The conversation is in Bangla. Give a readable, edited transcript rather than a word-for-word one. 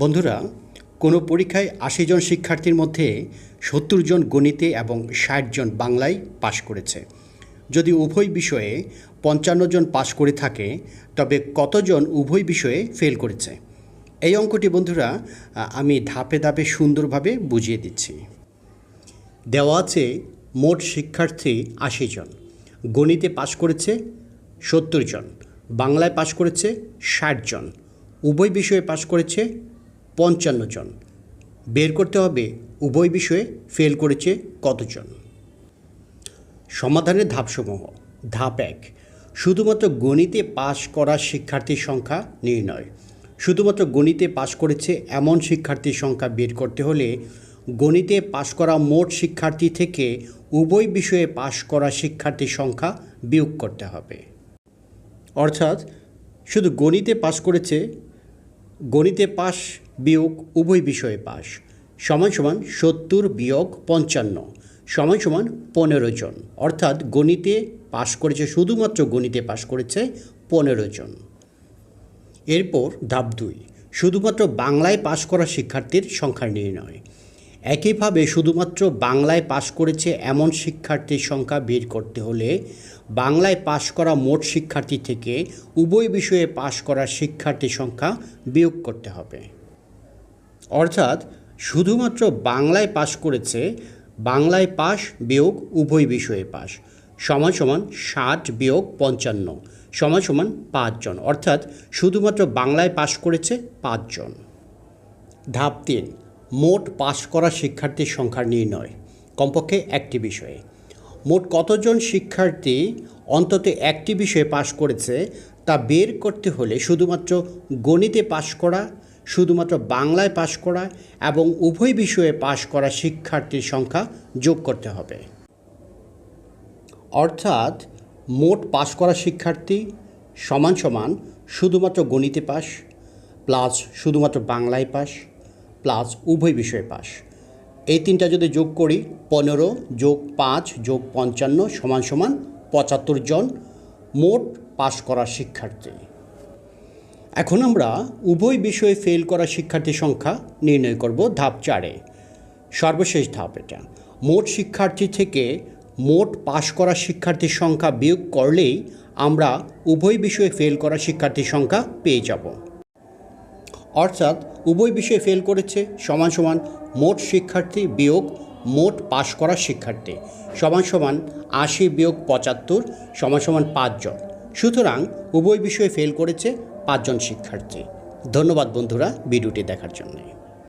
বন্ধুরা, কোনো পরীক্ষায় ৮০ জন শিক্ষার্থীর মধ্যে ৭০ জন গণিতে এবং ৬০ জন বাংলায় পাশ করেছে। যদি উভয় বিষয়ে ৫৫ জন পাশ করে থাকে, তবে কতজন উভয় বিষয়ে ফেল করেছে? এই অঙ্কটি বন্ধুরা আমি ধাপে ধাপে সুন্দরভাবে বুঝিয়ে দিচ্ছি। দেওয়া আছে মোট শিক্ষার্থী ৮০ জন, গণিতে পাশ করেছে ৭০ জন, বাংলায় পাশ করেছে ৬০ জন, উভয় বিষয়ে পাশ করেছে ৫৫ জন। বের করতে হবে উভয় বিষয়ে ফেল করেছে কতজন। সমাধানের ধাপসমূহ। ধাপ ১, শুধুমাত্র গণিতে পাশ করা শিক্ষার্থীর সংখ্যা নির্ণয়। শুধুমাত্র গণিতে পাশ করেছে এমন শিক্ষার্থীর সংখ্যা বের করতে হলে গণিতে পাশ করা মোট শিক্ষার্থী থেকে উভয় বিষয়ে পাশ করা শিক্ষার্থীর সংখ্যা বিয়োগ করতে হবে। অর্থাৎ শুধু গণিতে পাশ করেছে, গণিতে পাশ বিয়োগ উভয় বিষয়ে পাশ সমান সমান ৭০ বিয়োগ ৫৫ সমান সমান ১৫ জন। অর্থাৎ গণিতে পাশ করেছে, শুধুমাত্র গণিতে পাশ করেছে ১৫ জন। এরপর ধাপ ২, শুধুমাত্র বাংলায় পাশ করা শিক্ষার্থীর সংখ্যা নির্ণয়। একইভাবে শুধুমাত্র বাংলায় পাশ করেছে এমন শিক্ষার্থীর সংখ্যা বের করতে হলে বাংলায় পাশ করা মোট শিক্ষার্থী থেকে উভয় বিষয়ে পাশ করা শিক্ষার্থীর সংখ্যা বিয়োগ করতে হবে। অর্থাৎ শুধুমাত্র বাংলায় পাশ করেছে, বাংলায় পাশ বিয়োগ উভয় বিষয়ে পাশ সমান সমান ৬০ বিয়োগ ৫৫ সমান সমান ৫ জন। অর্থাৎ শুধুমাত্র বাংলায় পাশ করেছে ৫ জন। ধাপ ৩, মোট পাশ করা শিক্ষার্থীর সংখ্যা নির্ণয়, কমপক্ষে একটি বিষয়ে। মোট কতজন শিক্ষার্থী অন্তত একটি বিষয়ে পাশ করেছে তা বের করতে হলে শুধুমাত্র গণিতে পাশ করা, শুধুমাত্র বাংলায় পাশ করা এবং উভয় বিষয়ে পাশ করা শিক্ষার্থীর সংখ্যা যোগ করতে হবে। অর্থাৎ মোট পাশ করা শিক্ষার্থী সমান সমান শুধুমাত্র গণিতে পাশ প্লাস শুধুমাত্র বাংলায় পাশ প্লাস উভয় বিষয়ে পাশ। এই তিনটা যদি যোগ করি ১৫ যোগ ৫ যোগ ৫৫ সমান সমান ৭৫ জন মোট পাশ করা শিক্ষার্থী। এখন আমরা উভয় বিষয়ে ফেল করা শিক্ষার্থীর সংখ্যা নির্ণয় করব ধাপ ৪-এ। সর্বশেষ ধাপ এটা। মোট শিক্ষার্থী থেকে মোট পাশ করা শিক্ষার্থীর সংখ্যা বিয়োগ করলেই আমরা উভয় বিষয়ে ফেল করা শিক্ষার্থীর সংখ্যা পেয়ে যাব। অর্থাৎ উভয় বিষয়ে ফেল করেছে সমান সমান মোট শিক্ষার্থী বিয়োগ মোট পাশ করা শিক্ষার্থী সমান সমান ৮০ বিয়োগ ৭৫ সমান সমান ৫ জন। সুতরাং উভয় বিষয়ে ফেল করেছে ৫ জন শিক্ষার্থী। ধন্যবাদ বন্ধুরা ভিডিওটি দেখার জন্য।